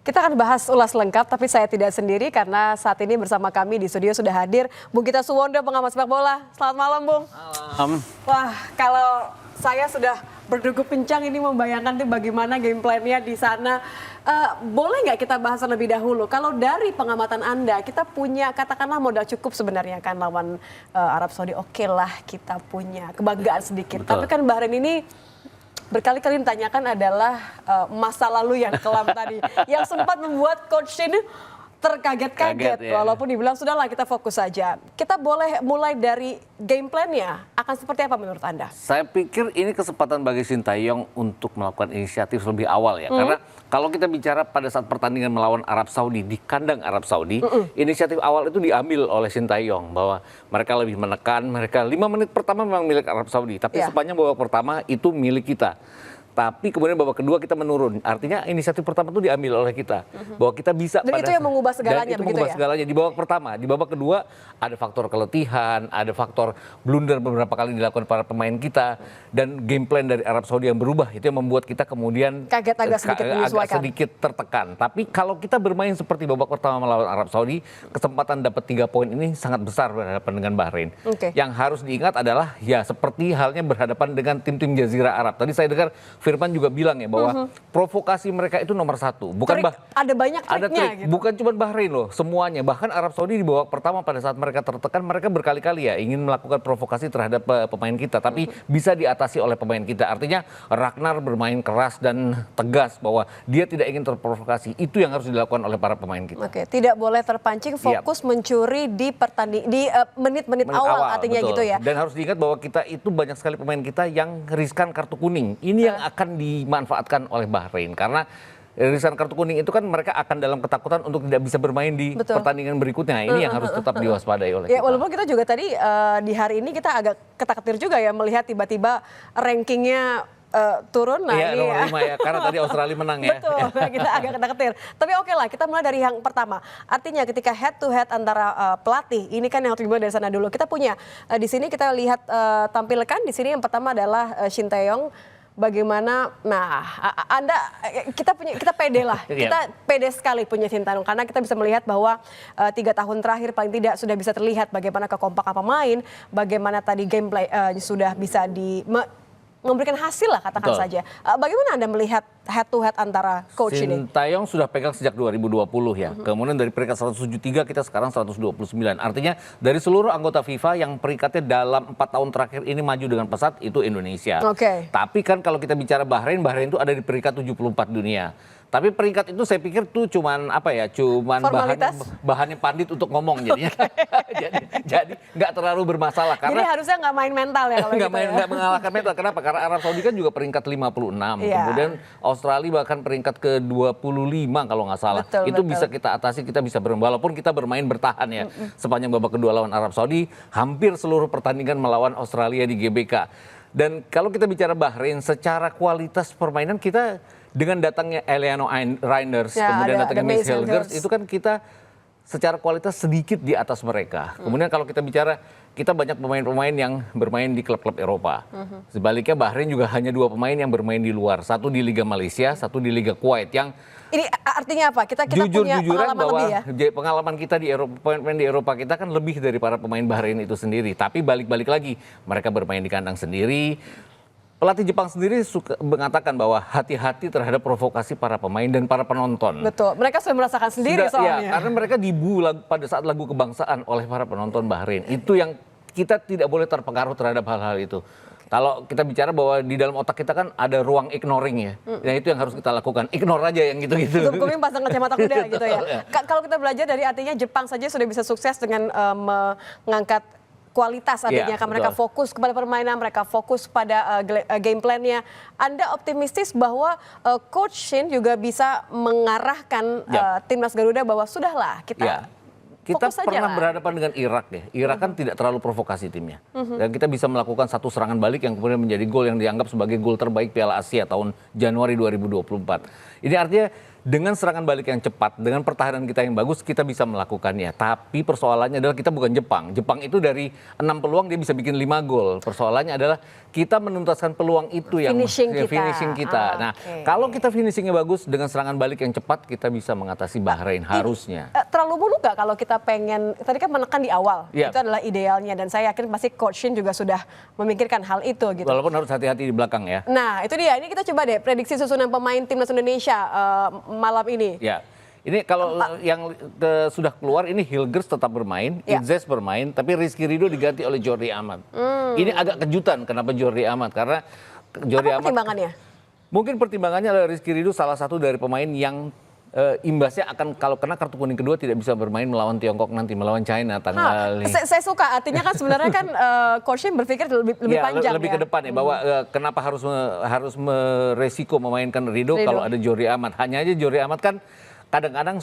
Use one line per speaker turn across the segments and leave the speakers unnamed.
Kita akan bahas ulas lengkap, tapi saya tidak sendiri karena saat ini bersama kami di studio sudah hadir Bung Gita Suwondo, pengamat sepak bola. Selamat malam, Bung.
Malam.
Wah, kalau saya sudah berdegup pincang ini membayangkan tuh bagaimana game plan-nya di sana. Boleh nggak kita bahas terlebih dahulu? Kalau dari pengamatan Anda, kita punya katakanlah modal cukup sebenarnya kan lawan Arab Saudi. Oke lah, kita punya kebanggaan sedikit.
Betul.
Tapi kan Bahrain ini berkali-kali ditanyakan adalah masa lalu yang kelam tadi. Yang sempat membuat coach ini terkaget-kaget.
Ya.
Walaupun dibilang sudahlah kita fokus saja. Kita boleh mulai dari game plan-nya. Akan seperti apa menurut Anda?
Saya pikir ini kesempatan bagi Sintayong untuk melakukan inisiatif lebih awal ya. Karena kalau kita bicara pada saat pertandingan melawan Arab Saudi, di kandang Arab Saudi, inisiatif awal itu diambil oleh Sintayong. Bahwa mereka lebih menekan, mereka 5 menit pertama memang milik Arab Saudi. Tapi sepanjang babak pertama itu milik kita. Tapi kemudian babak kedua kita menurun. Artinya inisiatif pertama itu diambil oleh kita. Bahwa kita bisa
Dan itu yang mengubah segalanya,
dan itu
begitu
mengubah
ya?
segalanya di babak pertama. Di babak kedua ada faktor keletihan, ada faktor blunder beberapa kali dilakukan para pemain kita. Dan game plan dari Arab Saudi yang berubah. Itu yang membuat kita kemudian
Kaget agak
sedikit tertekan. Tapi kalau kita bermain seperti babak pertama melawan Arab Saudi, kesempatan dapat 3 poin ini sangat besar berhadapan dengan Bahrain. Yang harus diingat adalah ya seperti halnya berhadapan dengan tim-tim Jazirah Arab. Tadi saya dengar Firman juga bilang ya bahwa provokasi mereka itu nomor 1. Bukan
ada banyak triknya
trik.
gitu.
Bukan cuma Bahrain loh, semuanya. Bahkan Arab Saudi di babak pertama pada saat mereka tertekan, mereka berkali-kali ya ingin melakukan provokasi terhadap pemain kita. Tapi bisa diatasi oleh pemain kita. Artinya Ragnar bermain keras dan tegas bahwa dia tidak ingin terprovokasi. Itu yang harus dilakukan oleh para pemain kita.
Oke, tidak boleh terpancing fokus mencuri di menit-menit awal artinya
betul.
gitu ya.
Dan harus diingat bahwa kita itu banyak sekali pemain kita yang riskan kartu kuning. Ini yang akan dimanfaatkan oleh Bahrain karena riskan kartu kuning itu kan mereka akan dalam ketakutan untuk tidak bisa bermain di pertandingan berikutnya. Ini yang harus tetap diwaspadai oleh kita.
Walaupun kita juga tadi di hari ini kita agak ketar-ketir juga ya melihat tiba-tiba rankingnya turun. Nah,
iya,
ini
nomor 5 ya, karena tadi Australia menang ya.
Betul, kita agak ketar-ketir. Tapi oke lah, kita mulai dari yang pertama. Artinya ketika head to head antara pelatih, ini kan yang harus dimulai dari sana dulu. Kita punya di sini kita lihat tampilkan di sini yang pertama adalah Sintayong. Bagaimana, nah, kita pede lah, kita pede sekali punya Sintayong karena kita bisa melihat bahwa 3 tahun terakhir paling tidak sudah bisa terlihat bagaimana kekompakan pemain, bagaimana tadi gameplay sudah bisa memberikan hasil lah katakan saja. Bagaimana Anda melihat head to head antara coach ini?
Sintayong sudah pegang sejak 2020 ya. Kemudian dari peringkat 173 kita sekarang 129. Artinya dari seluruh anggota FIFA yang peringkatnya dalam 4 tahun terakhir ini maju dengan pesat itu Indonesia. Tapi kan kalau kita bicara Bahrain itu ada di peringkat 74 dunia. Tapi peringkat itu saya pikir tuh cuman bahannya pandit untuk ngomong jadinya. jadi nggak terlalu bermasalah karena
jadi harusnya nggak main mental ya kalau gitu.
Nggak mengalahkan mental. Kenapa? Karena Arab Saudi kan juga peringkat 56. Kemudian Australia bahkan peringkat ke-25 kalau nggak salah. Itu bisa kita atasi, kita bisa walaupun kita bermain bertahan ya. Sepanjang babak kedua lawan Arab Saudi, hampir seluruh pertandingan melawan Australia di GBK. Dan kalau kita bicara Bahrain, secara kualitas permainan kita dengan datangnya Eliano Reinders, kemudian datangnya Max Hilgers, itu kan kita secara kualitas sedikit di atas mereka. Kemudian kalau kita bicara, kita banyak pemain-pemain yang bermain di klub-klub Eropa. Sebaliknya Bahrain juga hanya 2 pemain yang bermain di luar. Satu di Liga Malaysia, satu di Liga Kuwait. Yang
ini artinya apa? Kita punya pengalaman lebih ya?
Pengalaman kita di Eropa, pemain di Eropa kita kan lebih dari para pemain Bahrain itu sendiri. Tapi balik-balik lagi, mereka bermain di kandang sendiri. Pelatih Jepang sendiri mengatakan bahwa hati-hati terhadap provokasi para pemain dan para penonton.
Betul, mereka sudah merasakan sendiri soalnya.
Ya, karena mereka pada saat lagu kebangsaan oleh para penonton Bahrain. Itu yang kita tidak boleh terpengaruh terhadap hal-hal itu. Kalau kita bicara bahwa di dalam otak kita kan ada ruang ignoring ya. Nah itu yang harus kita lakukan. Ignore aja yang gitu-gitu.
Tutup kuping pasang kacamata kuda gitu ya. Kalau kita belajar dari artinya Jepang saja sudah bisa sukses dengan mengangkat kualitas artinya mereka fokus kepada permainan, mereka fokus pada game plan-nya. Anda optimistis bahwa Coach Shin juga bisa mengarahkan timnas Garuda bahwa sudahlah kita
pernah berhadapan dengan Irak ya. Irak kan tidak terlalu provokasi timnya. Dan kita bisa melakukan satu serangan balik yang kemudian menjadi gol yang dianggap sebagai gol terbaik Piala Asia tahun Januari 2024. Ini artinya dengan serangan balik yang cepat, dengan pertahanan kita yang bagus, kita bisa melakukannya. Tapi persoalannya adalah kita bukan Jepang. Jepang itu dari 6 peluang dia bisa bikin 5 gol. Persoalannya adalah kita menuntaskan peluang itu yang finishing kita. Nah, kalau kita finishingnya bagus dengan serangan balik yang cepat, kita bisa mengatasi Bahrain harusnya.
Terlalu mulu nggak kalau kita pengen, tadi kan menekan di awal, itu adalah idealnya. Dan saya yakin pasti Coach Shin juga sudah memikirkan hal itu gitu.
Walaupun harus hati-hati di belakang ya.
Nah, itu dia. Ini kita coba deh prediksi susunan pemain timnas Indonesia malam ini.
Ya, ini kalau yang sudah keluar ini Hilgers tetap bermain, Idzes bermain, tapi Rizky Ridho diganti oleh Jordi Amat. Ini agak kejutan kenapa Jordi Amat, karena Jordi Amat.
Pertimbangannya? Mungkin
pertimbangannya adalah Rizky Ridho salah satu dari pemain yang imbasnya akan kalau kena kartu kuning kedua tidak bisa bermain melawan Tiongkok nanti, melawan China tanggal.
Saya suka, artinya kan sebenarnya kan Coach Shin berpikir lebih panjang
lebih ke depan ya, bahwa kenapa harus meresiko memainkan Ridho kalau ada Jordi Amat. Hanya aja Jordi Amat kan kadang-kadang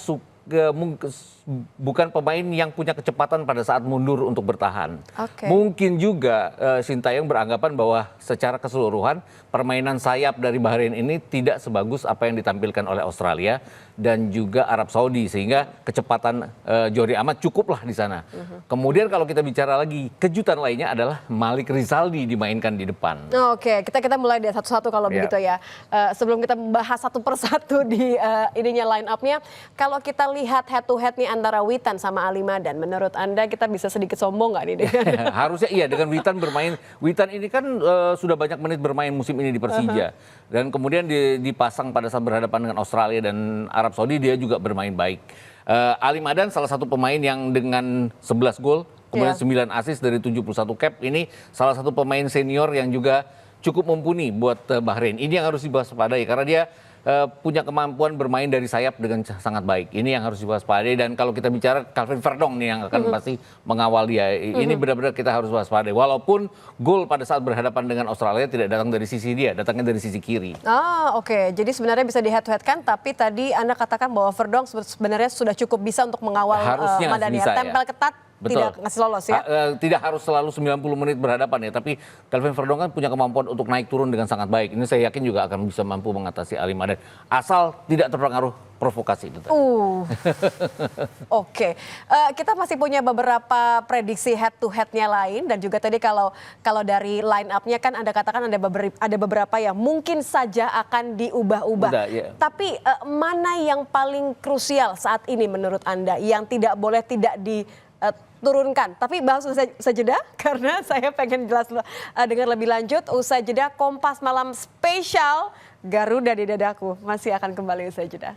bukan pemain yang punya kecepatan pada saat mundur untuk bertahan. Mungkin juga Sintayong beranggapan bahwa secara keseluruhan permainan sayap dari Bahrain ini tidak sebagus apa yang ditampilkan oleh Australia dan juga Arab Saudi, sehingga kecepatan Jordi Amat cukuplah di sana. Kemudian kalau kita bicara lagi, kejutan lainnya adalah Malik Rizaldi dimainkan di depan.
Kita mulai dari satu-satu kalau begitu ya. Sebelum kita membahas satu persatu di ininya line up-nya, kalau kita lihat head to head nih antara Witan sama Ali Madan, menurut Anda kita bisa sedikit sombong nggak nih?
Harusnya iya, dengan Witan bermain. Witan ini kan sudah banyak menit bermain musim ini di Persija. Dan kemudian dipasang pada saat berhadapan dengan Australia dan Arab Saudi, dia juga bermain baik. Ali Madan salah satu pemain yang dengan 11 gol, kemudian 9 assist dari 71 cap. Ini salah satu pemain senior yang juga cukup mumpuni buat Bahrain. Ini yang harus diwaspadai karena dia punya kemampuan bermain dari sayap dengan sangat baik. Ini yang harus diwaspadai, dan kalau kita bicara Calvin Verdong nih yang akan pasti mengawal dia. Ini benar-benar kita harus waspadai. Walaupun gol pada saat berhadapan dengan Australia tidak datang dari sisi dia, datangnya dari sisi kiri.
Jadi sebenarnya bisa di head to head kan, tapi tadi Anda katakan bahwa Verdong sebenarnya sudah cukup bisa untuk mengawal Madan ya. Tempel ketat. Betul. Tidak ngasih lolos ya?
Tidak harus selalu 90 menit berhadapan ya, tapi Calvin Verdong kan punya kemampuan untuk naik turun dengan sangat baik. Ini saya yakin juga akan bisa mampu mengatasi Ali Madan, asal tidak terpengaruh provokasi itu tadi.
Kita masih punya beberapa prediksi head to headnya lain, dan juga tadi kalau dari line up-nya kan Anda katakan ada beberapa yang mungkin saja akan diubah-ubah. Tapi mana yang paling krusial saat ini menurut Anda yang tidak boleh tidak turunkan? Tapi bahas usai jeda karena saya pengen jelas dengar lebih lanjut usai jeda. Kompas Malam spesial Garuda di Dadaku masih akan kembali usai jeda.